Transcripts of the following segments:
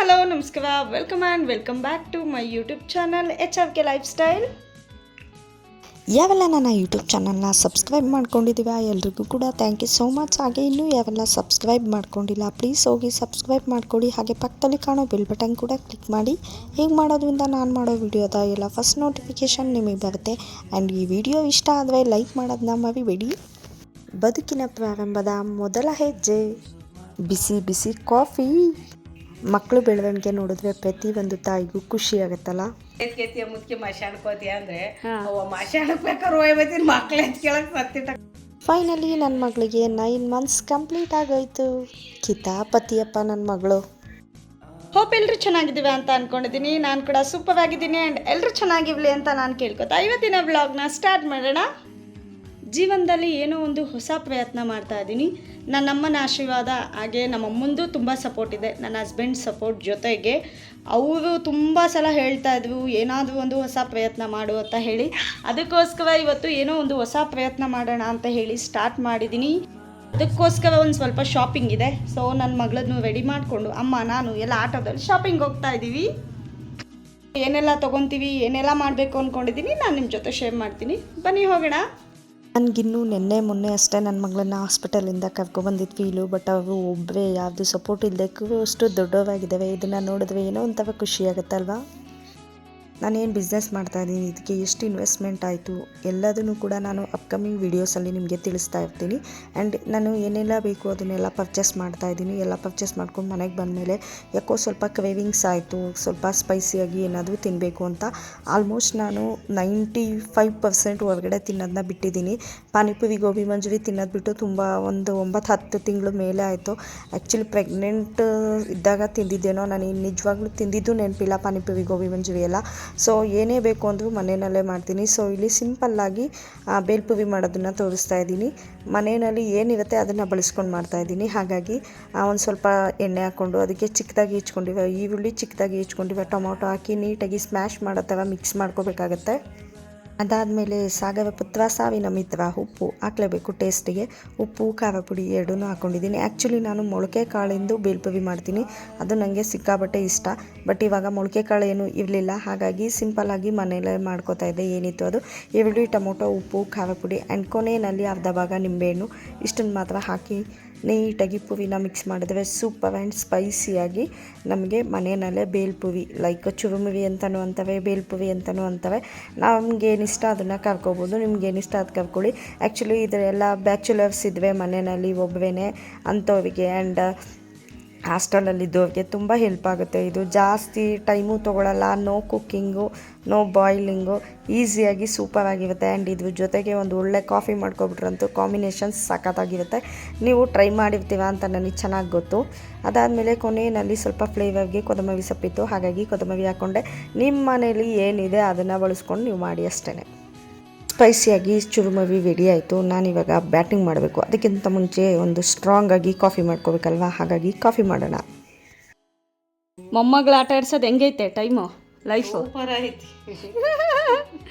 Hello ನಮಸ್ಕಾರ, welcome back to my YouTube channel HRK life style. ಯಾವೆಲ್ಲ ನನ್ನ YouTube ಚಾನಲ್ನ ಸಬ್ಸ್ಕ್ರೈಬ್ ಮಾಡ್ಕೊಂಡಿದ್ದೀವಿ ಎಲ್ರಿಗೂ ಕೂಡ ಥ್ಯಾಂಕ್ ಯು ಸೋ ಮಚ್. ಹಾಗೆ ಇನ್ನೂ ಯಾವೆಲ್ಲ ಸಬ್ಸ್ಕ್ರೈಬ್ ಮಾಡ್ಕೊಂಡಿಲ್ಲ ಪ್ಲೀಸ್ ಹೋಗಿ ಸಬ್ಸ್ಕ್ರೈಬ್ ಮಾಡ್ಕೊಳ್ಳಿ. ಹಾಗೆ ಪಕ್ಕದಲ್ಲಿ ಕಾಣೋ ಬೆಲ್ ಬಟನ್ ಕೂಡ ಕ್ಲಿಕ್ ಮಾಡಿ. ಹೇಗೆ ಮಾಡೋದ್ರಿಂದ ನಾನು ಮಾಡೋ ವಿಡಿಯೋದ ಎಲ್ಲ ಫಸ್ಟ್ ನೋಟಿಫಿಕೇಷನ್ ನಿಮಗೆ ಬರುತ್ತೆ. ಆ್ಯಂಡ್ ಈ ವಿಡಿಯೋ ಇಷ್ಟ ಆದರೆ ಲೈಕ್ ಮಾಡೋದನ್ನ ಮರಿಬೇಡಿ. ಬದುಕಿನ ಪ್ರಾರಂಭದ ಮೊದಲ ಹೆಜ್ಜೆ ಬಿಸಿ ಬಿಸಿ ಕಾಫಿ. ಮಕ್ಕಳು ಬೆಳವಣಿಗೆ ನೋಡಿದ್ರೆ ಪ್ರತಿಯೊಂದು ತಾಯಿಗೂ ಖುಷಿ ಆಗುತ್ತಲ್ಲ. ಎತ್ಕೆತಿಯ ಮುದ್ಕೆ ಮಶಾಣಕೋತಿಯ ಅಂದ್ರೆ ಅವ ಮಶಾಣಕ್ ಬೇಕಾದ್ರೆ ಹೋಯ್ಬತ್ತೀನಿ ಮಕ್ಳು ಎತ್ಕೆಳಕ್ ಸತ್ತಿಟ್ಟ. ಫೈನಲಿ ನನ್ನ ಮಗಳಿಗೆ 9 months ಕಂಪ್ಲೀಟ್ ಆಗೋಯ್ತು. ಕಿತಾಪತಿಯಪ್ಪ ನನ್ನ ಮಗಳು. ಹೋಪ್ ಎಲ್ಲರೂ ಚೆನ್ನಾಗಿದ್ದೀವಿ ಅಂತ ಅಂದ್ಕೊಂಡಿದ್ದೀನಿ. ನಾನು ಕೂಡ ಸೂಪರ್ ಆಗಿದ್ದೀನಿ ಆ್ಯಂಡ್ ಎಲ್ಲರೂ ಚೆನ್ನಾಗಿರಲಿ ಅಂತ ನಾನು ಕೇಳ್ಕೊತಾ ಇವತ್ತಿನ ವ್ಲಾಗ್ನ ಸ್ಟಾರ್ಟ್ ಮಾಡೋಣ. ಜೀವನದಲ್ಲಿ ಏನೋ ಒಂದು ಹೊಸ ಪ್ರಯತ್ನ ಮಾಡ್ತಾ ಇದ್ದೀನಿ. ನನ್ನಮ್ಮನ ಆಶೀರ್ವಾದ ಹಾಗೆ ನಮ್ಮಮ್ಮಂದು ತುಂಬ ಸಪೋರ್ಟ್ ಇದೆ. ನನ್ನ ಹಸ್ಬೆಂಡ್ ಸಪೋರ್ಟ್ ಜೊತೆಗೆ ಅವರು ತುಂಬ ಸಲ ಹೇಳ್ತಾ ಇದ್ವು ಏನಾದರೂ ಒಂದು ಹೊಸ ಪ್ರಯತ್ನ ಮಾಡು ಅಂತ ಹೇಳಿ. ಅದಕ್ಕೋಸ್ಕರ ಇವತ್ತು ಏನೋ ಒಂದು ಹೊಸ ಪ್ರಯತ್ನ ಮಾಡೋಣ ಅಂತ ಹೇಳಿ ಸ್ಟಾರ್ಟ್ ಮಾಡಿದ್ದೀನಿ. ಅದಕ್ಕೋಸ್ಕರ ಒಂದು ಸ್ವಲ್ಪ ಶಾಪಿಂಗ್ ಇದೆ. ಸೊ ನನ್ನ ಮಗಳನ್ನು ರೆಡಿ ಮಾಡಿಕೊಂಡು ಅಮ್ಮ ನಾನು ಎಲ್ಲ ಆಟೋದಲ್ಲಿ ಶಾಪಿಂಗ್ ಹೋಗ್ತಾ ಇದ್ದೀವಿ. ಏನೆಲ್ಲ ತೊಗೊತೀವಿ ಏನೆಲ್ಲ ಮಾಡಬೇಕು ಅಂದ್ಕೊಂಡಿದ್ದೀನಿ ನಾನು ನಿಮ್ಮ ಜೊತೆ ಶೇರ್ ಮಾಡ್ತೀನಿ. ಬನ್ನಿ ಹೋಗೋಣ. ನನಗಿನ್ನೂ ನಿನ್ನೆ ಮೊನ್ನೆ ಅಷ್ಟೇ ನನ್ನ ಮಗಳನ್ನ ಹಾಸ್ಪಿಟಲಿಂದ ಕರ್ಕೊಬಂದಿದ್ದು ಫೀಲು. ಬಟ್ ಅವರು ಒಬ್ಬರೇ ಯಾವುದು ಸಪೋರ್ಟ್ ಇಲ್ಲದಕ್ಕೂ ಅಷ್ಟು ದೊಡ್ಡವಾಗಿದ್ದಾವೆ. ಇದನ್ನು ನೋಡಿದ್ರೆ ಏನೋ ಒಂಥರ ಖುಷಿಯಾಗುತ್ತಲ್ವ. ನಾನೇನು ಬಿಸ್ನೆಸ್ ಮಾಡ್ತಾಯಿದ್ದೀನಿ, ಇದಕ್ಕೆ ಎಷ್ಟು ಇನ್ವೆಸ್ಟ್ಮೆಂಟ್ ಆಯಿತು ಎಲ್ಲದನ್ನು ಕೂಡ ನಾನು ಅಪ್ಕಮಿಂಗ್ ವೀಡಿಯೋಸಲ್ಲಿ ನಿಮಗೆ ತಿಳಿಸ್ತಾ ಇರ್ತೀನಿ. ಆ್ಯಂಡ್ ನಾನು ಏನೆಲ್ಲ ಬೇಕು ಅದನ್ನೆಲ್ಲ ಪರ್ಚೇಸ್ ಮಾಡ್ತಾಯಿದ್ದೀನಿ. ಎಲ್ಲ ಪರ್ಚೇಸ್ ಮಾಡ್ಕೊಂಡು ಮನೆಗೆ ಬಂದಮೇಲೆ ಯಾಕೋ ಸ್ವಲ್ಪ ಕ್ರೇವಿಂಗ್ಸ್ ಆಯಿತು, ಸ್ವಲ್ಪ ಸ್ಪೈಸಿಯಾಗಿ ಏನಾದರೂ ತಿನ್ನಬೇಕು ಅಂತ. ಆಲ್ಮೋಸ್ಟ್ ನಾನು 95% ಹೊರಗಡೆ ತಿನ್ನೋದನ್ನ ಬಿಟ್ಟಿದ್ದೀನಿ. ಪಾನಿಪುರಿ ಗೋಬಿ ಮಂಚೂರಿ ತಿನ್ನೋದು ಬಿಟ್ಟು ತುಂಬ ಒಂದು 9-10 ತಿಂಗಳು ಮೇಲೆ ಆಯಿತು. ಆ್ಯಕ್ಚುಲಿ ಪ್ರೆಗ್ನೆಂಟ್ ಇದ್ದಾಗ ತಿಂದಿದ್ದೇನೋ, ನಾನು ನಿಜವಾಗ್ಲೂ ತಿಂದಿದ್ದು ನೆನಪಿಲ್ಲ ಪಾನಿಪುರಿ ಗೋಬಿ ಮಂಚೂರಿ ಎಲ್ಲ. ಸೊ ಏನೇ ಬೇಕು ಅಂದರೂ ಮನೆಯಲ್ಲೇ ಮಾಡ್ತೀನಿ. ಸೊ ಇಲ್ಲಿ ಸಿಂಪಲ್ಲಾಗಿ ಬೇಲ್ಪುರಿ ಮಾಡೋದನ್ನು ತೋರಿಸ್ತಾ ಇದ್ದೀನಿ. ಮನೆಯಲ್ಲಿ ಏನಿರುತ್ತೆ ಅದನ್ನು ಬಳಸ್ಕೊಂಡು ಮಾಡ್ತಾಯಿದ್ದೀನಿ. ಹಾಗಾಗಿ ಒಂದು ಸ್ವಲ್ಪ ಎಣ್ಣೆ ಹಾಕ್ಕೊಂಡು ಅದಕ್ಕೆ ಚಿಕ್ಕದಾಗಿ ಹೆಚ್ಕೊಂಡಿವೆ ಈರುಳ್ಳಿ, ಚಿಕ್ಕದಾಗಿ ಹೆಚ್ಕೊಂಡಿವೆ ಟೊಮೊಟೊ ಹಾಕಿ ನೀಟಾಗಿ ಸ್ಮ್ಯಾಶ್ ಮಾಡೋ ಥರ ಮಿಕ್ಸ್ ಮಾಡ್ಕೋಬೇಕಾಗತ್ತೆ. ಅದಾದಮೇಲೆ ಸಾಗರ ಪುತ್ರ ಸಾವಿನ ಮಿತ್ರ ಉಪ್ಪು ಹಾಕಲೇಬೇಕು ಟೇಸ್ಟಿಗೆ. ಉಪ್ಪು ಖಾರ ಪುಡಿ ಎರಡೂ ಹಾಕ್ಕೊಂಡಿದ್ದೀನಿ. ಆ್ಯಕ್ಚುಲಿ ನಾನು ಮೊಳಕೆ ಕಾಳಿಂದು ಬೇಲ್ಪುರಿ ಮಾಡ್ತೀನಿ, ಅದು ನನಗೆ ಸಿಕ್ಕಾಬಟ್ಟೆ ಇಷ್ಟ. ಬಟ್ ಇವಾಗ ಮೊಳಕೆ ಕಾಳು ಏನೂ ಇರಲಿಲ್ಲ, ಹಾಗಾಗಿ ಸಿಂಪಲ್ಲಾಗಿ ಮನೆಯಲ್ಲೇ ಮಾಡ್ಕೋತಾ ಇದ್ದೆ. ಏನಿತ್ತು ಅದು ಈರುಳ್ಳಿ, ಟೊಮೊಟೊ, ಉಪ್ಪು, ಖಾರ ಪುಡಿ ಆ್ಯಂಡ್ ಕೊನೆಯಲ್ಲಿ ಅರ್ಧ ಭಾಗ ನಿಂಬೆಹಣ್ಣು ಇಷ್ಟನ್ನು ಮಾತ್ರ ಹಾಕಿ ನೀಟಾಗಿ ಪುರಿನ ಮಿಕ್ಸ್ ಮಾಡಿದ್ರೆ ಸೂಪರ್ ಆ್ಯಂಡ್ ಸ್ಪೈಸಿಯಾಗಿ ನಮಗೆ ಮನೆಯಲ್ಲೇ ಬೇಲ್ಪುರಿ ಲೈಕ್ ಚುರುಮುರಿ ಅಂತಲೂ ಅಂತವೆ, ಬೇಲ್ಪುರಿ ಅಂತಲೂ ಅಂತವೆ. ನಮಗೇನಿಷ್ಟ ಅದನ್ನು ಕರ್ಕೋಬೋದು, ನಿಮ್ಗೇನಿಷ್ಟ ಅದು ಕರ್ಕೊಳ್ಳಿ. ಆ್ಯಕ್ಚುಲಿ ಇದರೆಲ್ಲ ಬ್ಯಾಚುಲರ್ಸ್ ಇದ್ದರೆ ಮನೆಯಲ್ಲಿ ಒಬ್ಬರೇ ಅಂಥವ್ರಿಗೆ ಆ್ಯಂಡ್ ಹಾಸ್ಟೆಲಲ್ಲಿದ್ದವ್ರಿಗೆ ತುಂಬ ಹೆಲ್ಪ್ ಆಗುತ್ತೆ. ಇದು ಜಾಸ್ತಿ ಟೈಮು ತೊಗೊಳ್ಳಲ್ಲ, ನೋ ಕುಕ್ಕಿಂಗು, ನೋ ಬಾಯ್ಲಿಂಗು, ಈಸಿಯಾಗಿ ಸೂಪರಾಗಿರುತ್ತೆ. ಆ್ಯಂಡ್ ಇದ್ರ ಜೊತೆಗೆ ಒಂದು ಒಳ್ಳೆ ಕಾಫಿ ಮಾಡ್ಕೊಬಿಟ್ರಂತೂ ಕಾಂಬಿನೇಷನ್ಸ್ ಸಖತ್ತಾಗಿರುತ್ತೆ. ನೀವು ಟ್ರೈ ಮಾಡಿರ್ತೀರಾ ಅಂತ ನನಗೆ ಚೆನ್ನಾಗಿ ಗೊತ್ತು. ಅದಾದಮೇಲೆ ಕೊನೆಯಲ್ಲಿ ಸ್ವಲ್ಪ ಫ್ಲೇವರ್ಗೆ ಕೊತ್ತಂಬರಿ ಸೊಪ್ಪಿತ್ತು, ಹಾಗಾಗಿ ಕೊತ್ತಂಬರಿ ಹಾಕ್ಕೊಂಡೆ. ನಿಮ್ಮ ಮನೇಲಿ ಏನಿದೆ ಅದನ್ನು ಬಳಸ್ಕೊಂಡು ನೀವು ಮಾಡಿ ಅಷ್ಟೇ. ಸ್ಪೈಸಿಯಾಗಿ ಚುರುಮುರಿ ರೆಡಿ ಆಯಿತು. ನಾನಿವಾಗ ಬ್ಯಾಟಿಂಗ್ ಮಾಡಬೇಕು. ಅದಕ್ಕಿಂತ ಮುಂಚೆ ಒಂದು ಸ್ಟ್ರಾಂಗಾಗಿ ಕಾಫಿ ಮಾಡ್ಕೋಬೇಕಲ್ವ, ಹಾಗಾಗಿ ಕಾಫಿ ಮಾಡೋಣ. ಮೊಮ್ಮಗಳು ಆಟ ಆಡ್ಸೋದು ಹೆಂಗೈತೆ ಟೈಮು ಲೈಫು? ಸೂಪರ್ ಐತಿ.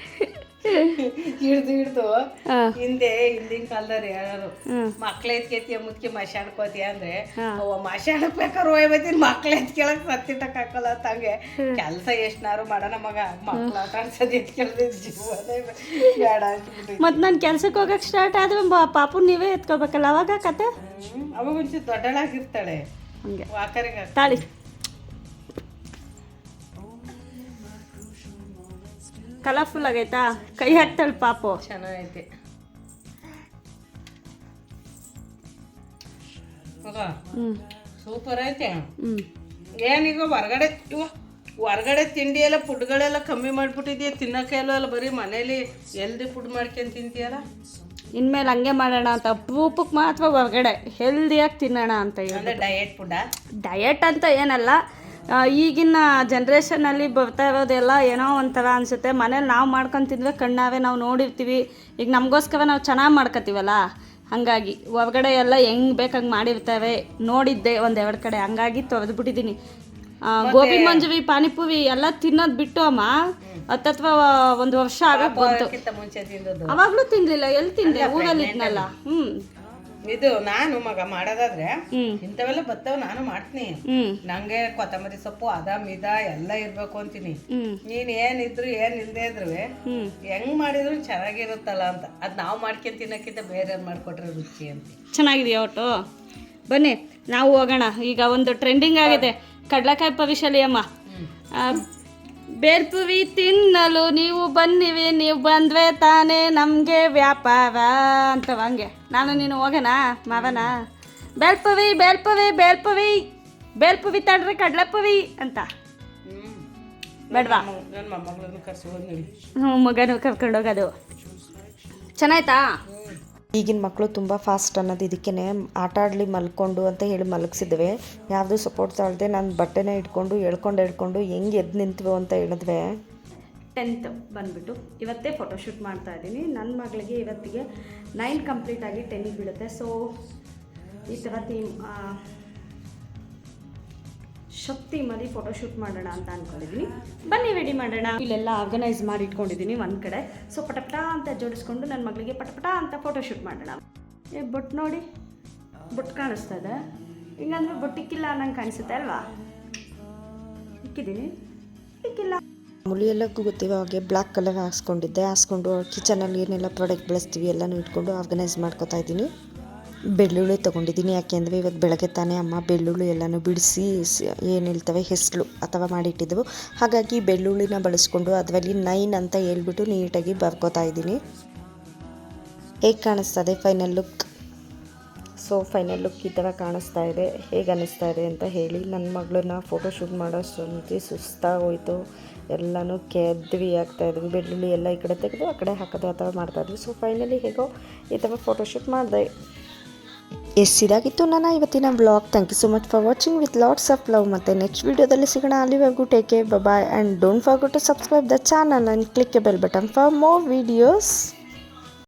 ಹಿಡ್ದು ಹಿಂದಿನ ಕಾಲದವ್ರು ಯಾರು ಮಕ್ಳು ಎತ್ಕೆತಿಯ ಮುದ್ಕೆ ಮಶಾಣಕೋತಿಯ ಅಂದ್ರೆ ಅವ ಮಶಾಣಕ್ ಬೇಕಾದ್ರೆ ಹೋಯ್ಬತ್ತೀನಿ ಮಕ್ಳು ಎತ್ಕೆಳಕ್ ಸತ್ತಿಟ್ಟಕ್ ಹಾಕಲ್ಲ ಅಂತ. ಹಂಗೆ ಕೆಲಸ ಎಷ್ಟನಾರು ಮಾಡೋಣ ಮಗ, ಮಕ್ಳು ಆಟ ಆಡ್ಸೋದು ಎತ್ಕೆಳ್ದ ಜೀವನೇ ಬೇಡ ಅಂದ್ಬಿಟ್ಟು. ಮತ್ತು ನಾನು ಕೆಲ್ಸಕ್ಕೆ ಹೋಗಕ್ಕೆ ಸ್ಟಾರ್ಟ್ ಆದ್ರೆ ಪಾಪು ನೀವೇ ಎತ್ಕೋಬೇಕಲ್ಲ ಅವಾಗ ಕತೆ. ಅವಾಗ ಒಂಚೂರು ದೊಡ್ಡಳಾಗಿರ್ತಾಳೆ ಹಂಗೆ ವಾಕರಿಗೆ ತಾಳಿ. ಕಲರ್ಫುಲ್ ಆಗೈತಾ? ಕೈ ಹಾಕ್ತಾಳೆ ಪಾಪು. ಚೆನ್ನಾಗೈತೆ ಸೂಪರ್ ಐತೆ. ಏನೀಗ ಹೊರಗಡೆ ತಿಂಡಿ ಎಲ್ಲ ಫುಡ್ಗಳೆಲ್ಲ ಕಮ್ಮಿ ಮಾಡಿಬಿಟ್ಟಿದೆಯಾ, ತಿನ್ನೋಕೆ ಎಲ್ಲ ಬರೀ ಮನೇಲಿ ಹೆಲ್ದಿ ಫುಡ್ ಮಾಡ್ಕೊಂಡು ತಿಂತೀಯಲ್ಲ. ಇನ್ಮೇಲೆ ಹಂಗೆ ಮಾಡೋಣ ಅಂತ, ಅಪರೂಪಕ್ಕೆ ಮಾತ್ರ ಹೊರಗಡೆ ಹೆಲ್ದಿಯಾಗಿ ತಿನ್ನೋಣ ಅಂತ ಅಂದರೆ ಡಯಟ್ ಫುಡ್ಡಾ? ಡಯಟ್ ಅಂತ ಏನಲ್ಲ, ಈಗಿನ ಜನ್ರೇಷನಲ್ಲಿ ಬರ್ತಾ ಇರೋದೆಲ್ಲ ಏನೋ ಒಂಥರ ಅನಿಸುತ್ತೆ. ಮನೇಲಿ ನಾವು ಮಾಡ್ಕೊಂಡು ತಿಂದರೆ ಕಣ್ಣಾವೆ ನಾವು ನೋಡಿರ್ತೀವಿ. ಈಗ ನಮಗೋಸ್ಕರ ನಾವು ಚೆನ್ನಾಗಿ ಮಾಡ್ಕೊತೀವಲ್ಲ, ಹಾಗಾಗಿ ಹೊರಗಡೆ ಎಲ್ಲ ಹೆಂಗೆ ಬೇಕಂಗೆ ಮಾಡಿರ್ತಾರೆ ನೋಡಿದ್ದೆ ಒಂದೆರಡು ಕಡೆ, ಹಂಗಾಗಿ ತೊರೆದ್ಬಿಟ್ಟಿದ್ದೀನಿ. ಗೋಬಿ ಮಂಚೂರಿ ಪಾನಿಪುರಿ ಎಲ್ಲ ತಿನ್ನೋದು ಬಿಟ್ಟು ಅಮ್ಮ ಹತ್ತತ್ರ 1 ವರ್ಷ ಆಗೋಕೆ ಬಂತು. ಮುಂಚೆ ತಿಂದದ್ದು ಅವಾಗಲೂ ತಿನ್ನಲಿಲ್ಲ, ಎಲ್ಲಿ ತಿಂದೆ ಊರಲ್ಲಿ ಇದ್ನಲ್ಲ. ಇದು ನಾನು ಮಗ ಮಾಡೋದಾದ್ರೆ ಹ್ಮ್ ಇಂಥವೆಲ್ಲ ಬತ್ತಾವ ನಾನು ಮಾಡ್ತೀನಿ. ಹ್ಮ್ ನಂಗೆ ಕೊತ್ತಂಬರಿ ಸೊಪ್ಪು ಅದ ಮಿದ ಎಲ್ಲ ಇರ್ಬೇಕು ಅಂತೀನಿ. ಹ್ಮ್ ನೀನ್ ಏನಿದ್ರು ಏನ್ ಇಲ್ದೇ ಇದ್ರು ಹ್ಮ್ ಹೆಂಗ್ ಮಾಡಿದ್ರು ಚೆನ್ನಾಗಿರುತ್ತಲ್ಲ ಅಂತ. ಅದ್ ನಾವು ಮಾಡ್ಕೊಂಡ್ ತಿನ್ನಕ್ಕಿಂತ ಬೇರೆ ಮಾಡ್ಕೊಟ್ರೆ ರುಚಿ ಅಂತ. ಚೆನ್ನಾಗಿದೆಯಾ ಒಟ್ಟು? ಬನ್ನಿ ನಾವು ಹೋಗೋಣ. ಈಗ ಒಂದು ಟ್ರೆಂಡಿಂಗ್ ಆಗಿದೆ ಕಡಲೆಕಾಯಿ ಪವಿಶಲಿ ಅಮ್ಮ. ಬೇಲ್ಪುವಿ ತಿನ್ನಲು ನೀವು ಬನ್ನಿವಿ, ನೀವು ಬಂದ್ವೆ ತಾನೇ ನಮಗೆ ವ್ಯಾಪಾರ ಅಂತವ. ಹಂಗೆ ನಾನು ನೀನು ಹೋಗೋಣ ಮಾವನ. ಬೇಲ್ಪುವಿ ಬೇಲ್ಪುವಿ ಬೇಲ್ಪುವಿ ಬೇಲ್ಪುವಿ ತಡ್ರಿ ಕಡಲೆಪುವಿ ಅಂತ ಬೇಡವಾ? ನನ್ನ ಮೊಮ್ಮಗಳನ್ನ ಕರ್ಸ್ಕೊಂಡು ನೋಡಿ. ಮಗನು ಕರ್ಕೊಂಡೋಗೋದು ಚೆನ್ನಾಯ್ತಾ? ಈಗಿನ ಮಕ್ಕಳು ತುಂಬ ಫಾಸ್ಟ್ ಅನ್ನೋದು ಇದಕ್ಕೇ ಆಟ ಆಡಲಿ ಮಲ್ಕೊಂಡು ಅಂತ ಹೇಳಿ ಮಲಗಿಸಿದ್ವಿ. ಯಾವುದೂ ಸಪೋರ್ಟ್ ತಾಳದೆ ನಾನು ಬಟ್ಟೆನ ಇಟ್ಕೊಂಡು ಎಳ್ಕೊಂಡು ಹೆಂಗೆ ಎದ್ದು ನಿಂತ್ವು ಅಂತ ಹೇಳಿದ್ವಿ. 10th ಬಂದುಬಿಟ್ಟು ಇವತ್ತೇ ಫೋಟೋಶೂಟ್ ಮಾಡ್ತಾ ಇದ್ದೀನಿ. ನನ್ನ ಮಗಳಿಗೆ ಇವತ್ತಿಗೆ 9 ಕಂಪ್ಲೀಟ್ ಆಗಿ 10ಗೆ ಬೀಳುತ್ತೆ. ಸೊ ಈ ಥರ ಶಕ್ತಿ ಮರಿ ಫೋಟೋಶೂಟ್ ಮಾಡೋಣ ಅಂತ ಅಂದ್ಕೊಂಡಿದ್ದೀನಿ. ಬನ್ನಿ ರೆಡಿ ಮಾಡೋಣ. ಇಲ್ಲೆಲ್ಲ ಆರ್ಗನೈಸ್ ಮಾಡಿ ಇಟ್ಕೊಂಡಿದ್ದೀನಿ ಒಂದು ಕಡೆ. ಸೊ ಪಟಪಟ ಅಂತ ಜೋಡಿಸ್ಕೊಂಡು ನನ್ನ ಮಗಳಿಗೆ ಪಟಪಟ ಅಂತ ಫೋಟೋಶೂಟ್ ಮಾಡೋಣ. ಬೊಟ್ಟು ನೋಡಿ, ಬೊಟ್ಟು ಕಾಣಿಸ್ತಾ ಇದೆ. ಹಿಂಗಂದ್ರೆ ಬೊಟ್ಟಿಕ್ಕಿಲ್ಲ ಅನ್ನಂಗೆ ಕಾಣಿಸುತ್ತೆ ಅಲ್ವಾ? ಇಕ್ಕಿದ್ದೀನಿ, ಇಕ್ಕಿಲ್ಲ. ಮಾಮೂಲಿ ಎಲ್ಲಕ್ಕೂ ಗೊತ್ತಿರೋ ಹಾಗೆ ಬ್ಲ್ಯಾಕ್ ಕಲರ್ ಹಾಸ್ಕೊಂಡು ಕಿಚನಲ್ಲಿ ಏನೆಲ್ಲ ಪ್ರಾಡಕ್ಟ್ ಬಳಸ್ತೀವಿ ಎಲ್ಲನೂ ಇಟ್ಕೊಂಡು ಆರ್ಗನೈಸ್ ಮಾಡ್ಕೊತಾ ಇದ್ದೀನಿ. ಬೆಳ್ಳುಳ್ಳಿ ತೊಗೊಂಡಿದ್ದೀನಿ. ಯಾಕೆಂದರೆ ಇವತ್ತು ಬೆಳಗ್ಗೆ ತಾನೇ ಅಮ್ಮ ಬೆಳ್ಳುಳ್ಳಿ ಎಲ್ಲನೂ ಬಿಡಿಸಿ ಏನು ಹೇಳ್ತವೆ ಹೆಸರು ಅಥವಾ ಮಾಡಿಟ್ಟಿದ್ದೆವು. ಹಾಗಾಗಿ ಬೆಳ್ಳುಳ್ಳಿನ ಬಳಸ್ಕೊಂಡು ಅದರಲ್ಲಿ 9 ಅಂತ ಹೇಳ್ಬಿಟ್ಟು ನೀಟಾಗಿ ಬರ್ಕೋತಾ ಇದ್ದೀನಿ. ಹೇಗೆ ಕಾಣಿಸ್ತದೆ final look? So final look ಈ ಥರ ಕಾಣಿಸ್ತಾ ಇದೆ. ಹೇಗೆ ಅನ್ನಿಸ್ತಾ ಇದೆ ಅಂತ ಹೇಳಿ. ನನ್ನ ಮಗಳನ್ನ ಫೋಟೋಶೂಟ್ ಮಾಡೋಷ್ಟೊಂದು ಸುಸ್ತಾಗೋಯ್ತು. ಎಲ್ಲನೂ ಕೆದ್ವಿ ಆಗ್ತಾಯಿದ್ವಿ. ಬೆಳ್ಳುಳ್ಳಿ ಎಲ್ಲ ಈ ಕಡೆ ತೆಗೆದು ಆ ಕಡೆ ಹಾಕೋದು ಆ ಥರ ಮಾಡ್ತಾಯಿದ್ವಿ. ಸೊ ಫೈನಲಿ ಹೇಗೋ ಈ ಥರ ಫೋಟೋಶೂಟ್ ಮಾಡಿದೆ. ಇದಾಗಿತ್ತು ನನ್ನ ಇವತ್ತಿನ vlog. Thank you so much for watching with lots of love. ಮತ್ತು ನೆಕ್ಸ್ಟ್ ವೀಡಿಯೋದಲ್ಲಿ ಸಿಗೋಣ. ಅಲ್ಲಿವರೆಗೂ take care, bye and don't forget to subscribe the channel and click a bell button for more videos.